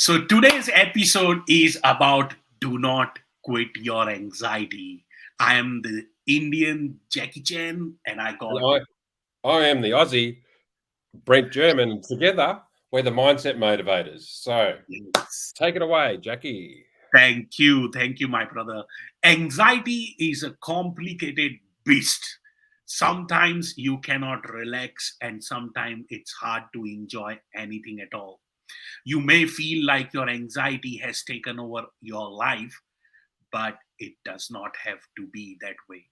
So today's episode is about do not quit your anxiety. I am the Indian Jackie Chan and I And got I am the Aussie Brent German, and together we're the mindset motivators. So yes. take it away, Jackie. Thank you, my brother. Anxiety is a complicated beast. Sometimes you cannot relax, and sometimes it's hard to enjoy anything at all. You may feel like your anxiety has taken over your life, but it does not have to be that way.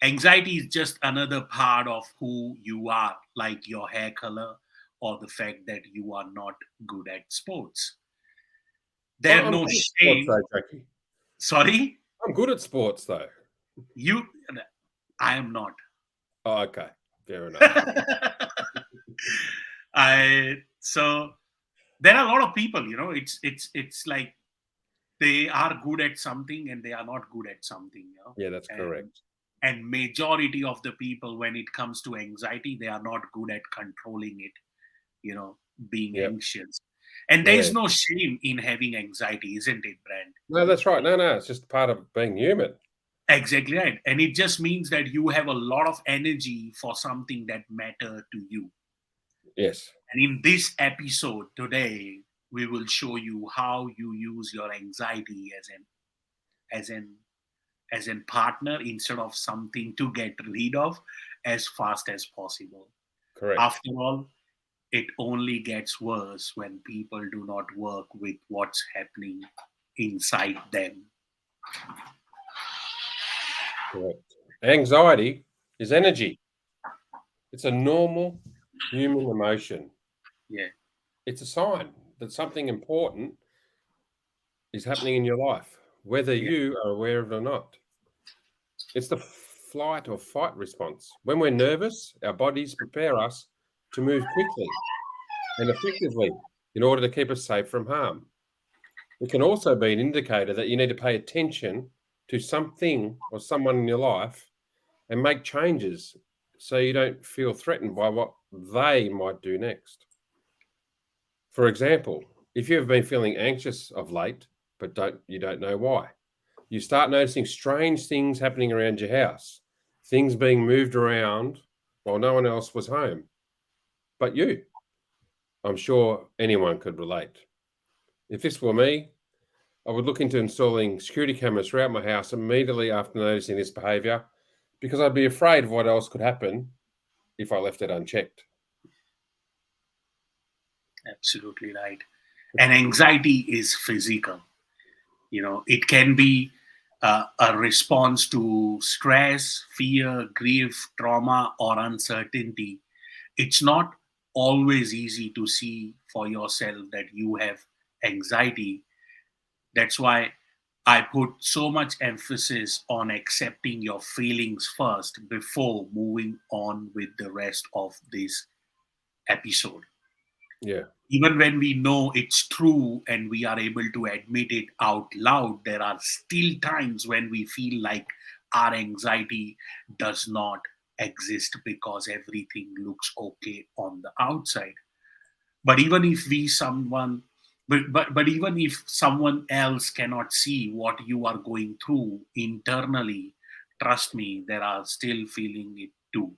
Anxiety is just another part of who you are, like your hair color or the fact that you are not good at sports. There's I'm no good at sports, shame. though, Jackie. Sorry, I'm good at sports, though. you. I am not. Oh, okay, fair enough. I so there are a lot of people. It's like they are good at something and they are not good at something. Yeah, that's And correct. and majority of the people, when it comes to anxiety, they are not good at controlling it. You know, being Yep. anxious, and there Yeah. is no shame in having anxiety, isn't it, Brand? No, that's right. No, it's just part of being human. Exactly right. And it just means that you have a lot of energy for something that matter to you. Yes. And in this episode today, we will show you how you use your anxiety as an as an partner instead of something to get rid of as fast as possible. Correct. After all, it only gets worse when people do not work with what's happening inside them. Correct. Anxiety is energy. It's a normal human emotion. Yeah, It's a sign that something important is happening in your life, whether yeah, you are aware of it or not. It's the flight or fight response. When we're nervous, our bodies prepare us to move quickly and effectively in order to keep us safe from harm. It can also be an indicator that you need to pay attention to something or someone in your life and make changes so you don't feel threatened by what they might do next. For example, if you've been feeling anxious of late, but don't know why, you start noticing strange things happening around your house, things being moved around while no one else was home but you. I'm sure anyone could relate. If this were me, I would look into installing security cameras throughout my house immediately after noticing this behaviour because I'd be afraid of what else could happen if I left it unchecked. absolutely right. And anxiety is physical. It can be a response to stress, fear, grief, trauma, or uncertainty. It's not always easy to see for yourself that you have anxiety. That's why I put so much emphasis on accepting your feelings first before moving on with the rest of this episode. Yeah, Even when we know it's true and we are able to admit it out loud, there are still times when we feel like our anxiety does not exist because everything looks okay on the outside. But even if we someone but even if someone else cannot see what you are going through internally, trust me, there are still feeling it too.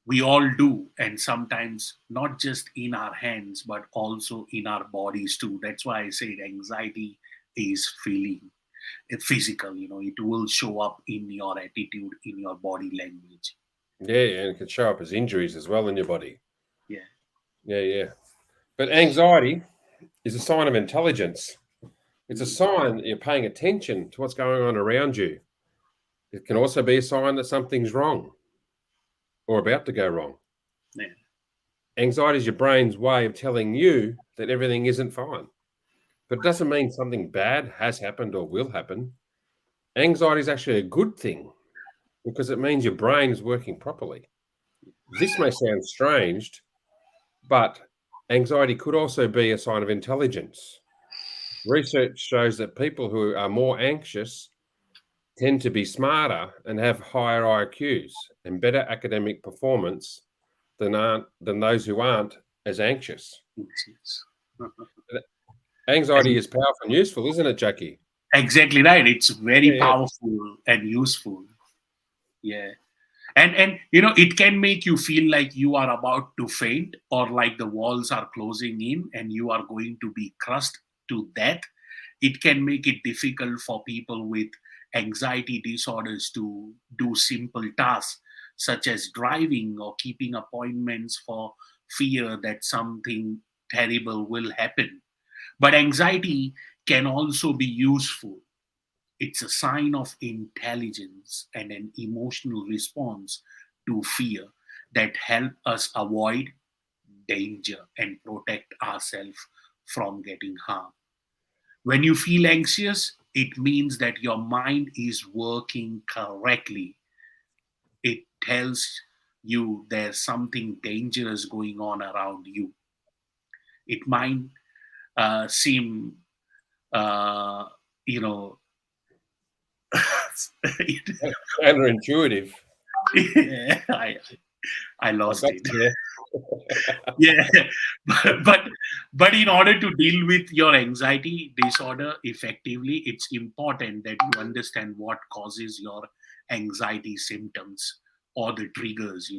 We all do, and sometimes not just in our hands but also in our bodies too. That's why I said anxiety is feeling physical. It will show up in your attitude, in your body language. yeah, and it can show up as injuries as well in your body. Yeah, Yeah. But anxiety is a sign of intelligence. It's a sign that you're paying attention to what's going on around you. It can also be a sign that something's wrong or about to go wrong. yeah, Anxiety is your brain's way of telling you that everything isn't fine. But it doesn't mean something bad has happened or will happen. Anxiety is actually a good thing because it means your brain is working properly. This may sound strange, but anxiety could also be a sign of intelligence. Research shows that people who are more anxious tend to be smarter and have higher IQs and better academic performance than those who aren't as anxious. yes, yes. Anxiety is powerful and useful, isn't it, Jackie? Exactly right. It's very Yeah, powerful and useful. Yeah. And it can make you feel like you are about to faint, or like the walls are closing in and you are going to be crushed to death. It can make it difficult for people with anxiety disorders to do simple tasks such as driving or keeping appointments, for fear that something terrible will happen. But anxiety can also be useful. It's a sign of intelligence and an emotional response to fear that help us avoid danger and protect ourselves from getting harmed. When you feel anxious, it means that your mind is working correctly. It tells you there's something dangerous going on around you. It might seem, uh, you know, counterintuitive. yeah, I I lost got it. you there. Yeah, but, but but in order to deal with your anxiety disorder effectively, it's important that you understand what causes your anxiety symptoms or the triggers.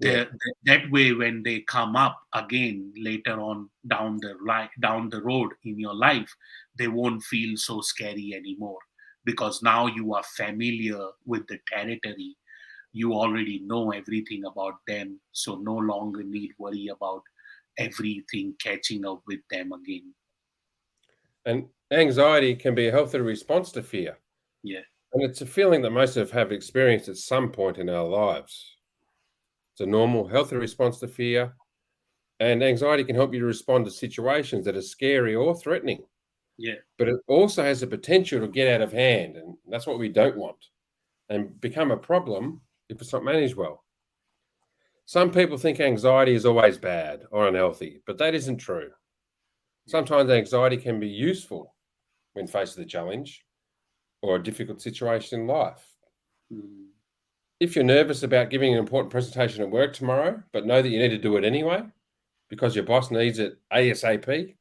Yeah, That way, when they come up again later on down the road in your life, they won't feel so scary anymore, because now you are familiar with the territory. You already know everything about them, so no longer need worry about everything catching up with them again. and anxiety can be a healthy response to fear, Yeah, and it's a feeling that most of us have experienced at some point in our lives. It's a normal, healthy response to fear, and anxiety can help you to respond to situations that are scary or threatening. yeah, But it also has the potential to get out of hand, and that's what we don't want, and become a problem if it's not managed well. Some people think anxiety is always bad or unhealthy, but that isn't true. Sometimes anxiety can be useful when faced with a challenge or a difficult situation in life. mm, If you're nervous about giving an important presentation at work tomorrow, but know that you need to do it anyway because your boss needs it ASAP,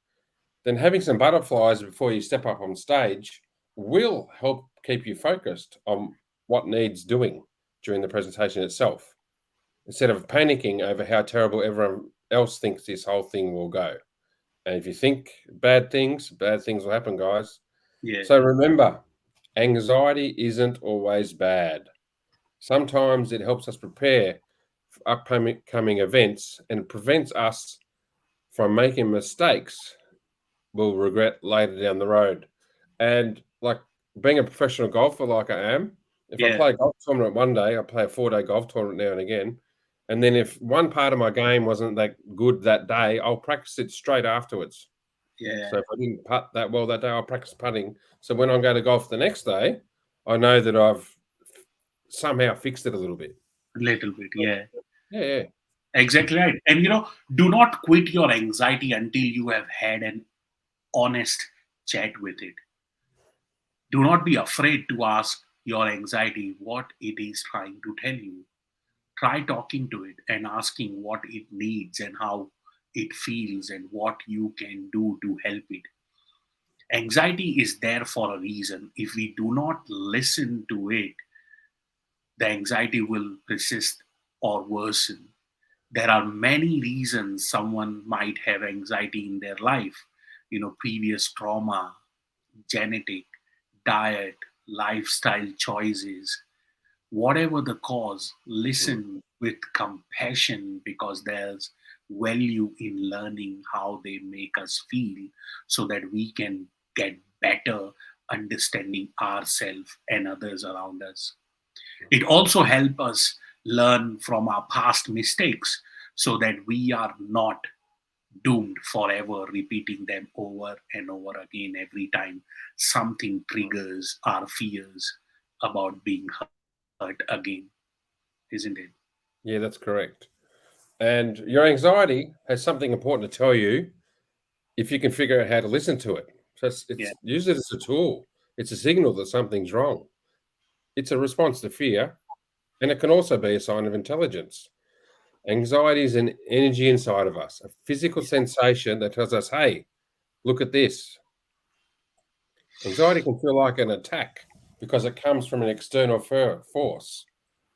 then having some butterflies before you step up on stage will help keep you focused on what needs doing during the presentation itself, instead of panicking over how terrible everyone else thinks this whole thing will go. And if you think bad things will happen, guys. yeah, So remember, anxiety isn't always bad. Sometimes it helps us prepare for upcoming events and prevents us from making mistakes we'll regret later down the road. And like being a professional golfer, like I am, if I yeah, play a golf tournament one day, I play a 4 day golf tournament now and again. And then if one part of my game wasn't that good that day, I'll practice it straight afterwards. So yeah. if I didn't putt that well that day, I'll practice putting. So when I go to golf the next day, I know that I've somehow fixed it a little bit. A little bit, yeah. Yeah, yeah. Exactly right. And do not quit your anxiety until you have had an honest chat with it. Do not be afraid to ask your anxiety what it is trying to tell you. Try talking to it and asking what it needs and how it feels and what you can do to help it. Anxiety is there for a reason. If we do not listen to it, the anxiety will persist or worsen. There are many reasons someone might have anxiety in their life. Previous trauma, genetic, diet, lifestyle choices. Whatever the cause, Mm. listen with compassion, because there's value in learning how they make us feel, so that we can get better understanding ourselves and others around us. It also helps us learn from our past mistakes, so that we are not doomed forever repeating them over and over again every time something triggers our fears about being hurt again, isn't it? Yeah, that's correct. And your anxiety has something important to tell you if you can figure out how to listen to it. So Yeah, it's use it as a tool. It's a signal that something's wrong. It's a response to fear, and it can also be a sign of intelligence. Anxiety is an energy inside of us, a physical sensation that tells us, hey, look at this. Anxiety can feel like an attack because it comes from an external force,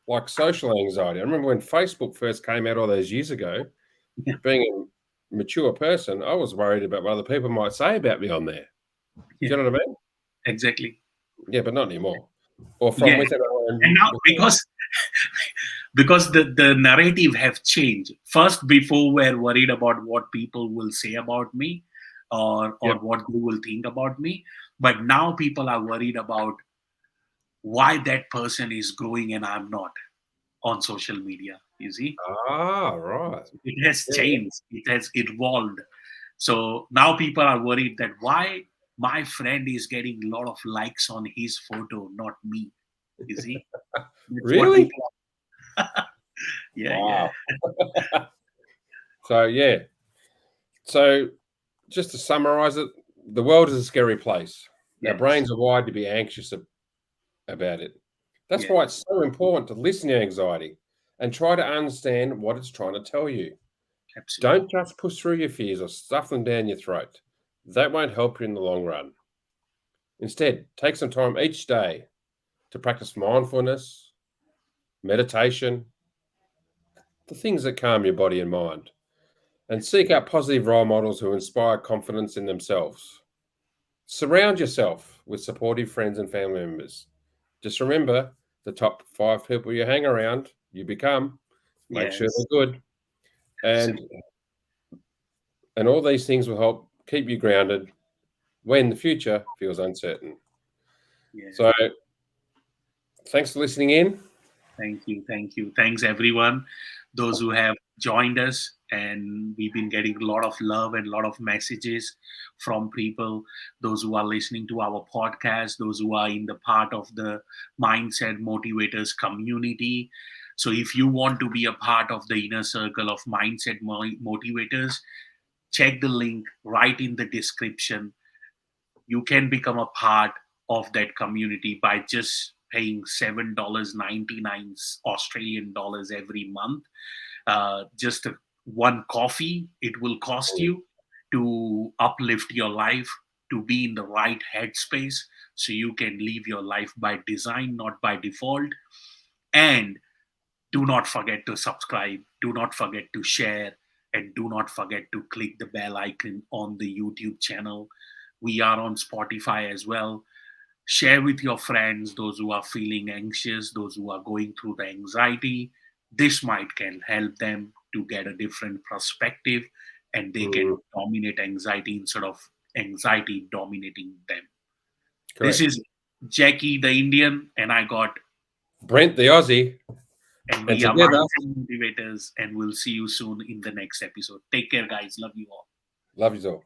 like social anxiety. I remember when Facebook first came out all those years ago, Yeah, being a mature person, I was worried about what other people might say about me on there. yeah, Do you know what I mean? exactly. Yeah, but not anymore. Or from Yeah, within our and own. now because the narrative have changed. First, before we're worried about what people will say about me, or Yep. what they will think about me, but now people are worried about why that person is growing and I'm not on social media. You see, Ah, right. it has Yeah. changed. It has evolved. So now people are worried that why my friend is getting a lot of likes on his photo, not me. You see, that's what Really? people are. Yeah, yeah, Wow. So, yeah. So, just to summarize it, the world is a scary place. Our yes, brains are wired to be anxious about it. That's why yes, it's so important to listen to anxiety and try to understand what it's trying to tell you. absolutely. Don't just push through your fears or stuff them down your throat. That won't help you in the long run. Instead, take some time each day to practice mindfulness, meditation, the things that calm your body and mind, and seek Absolutely. out positive role models who inspire confidence in themselves. Surround yourself with supportive friends and family members. Just remember the top 5 people you hang around, you become. Make sure Yes, they're good, and absolutely. all these things will help keep you grounded when the future feels uncertain. Yeah. So, thanks for listening in. Thank you. Thank you. Thanks, everyone. Those who have joined us, and we've been getting a lot of love and a lot of messages from people. Those who are listening to our podcast, those who are in the part of the Mindset Motivators community. So, if you want to be a part of the inner circle of Mindset Motivators, check the link right in the description. You can become a part of that community by just paying $7.99 Australian dollars every month. Just one coffee, it will cost you to uplift your life, to be in the right headspace so you can live your life by design, not by default. And do not forget to subscribe, do not forget to share, and do not forget to click the bell icon on the YouTube channel. We are on Spotify as well. Share with your friends, those who are feeling anxious, those who are going through the anxiety. This might can help them to get a different perspective, and they Mm, can dominate anxiety instead of anxiety dominating them. This correct. is Jackie the Indian, and I got, Brent the Aussie, and and we are together, mindset motivators, and we'll see you soon in the next episode. Take care, guys. Love you all. love you all.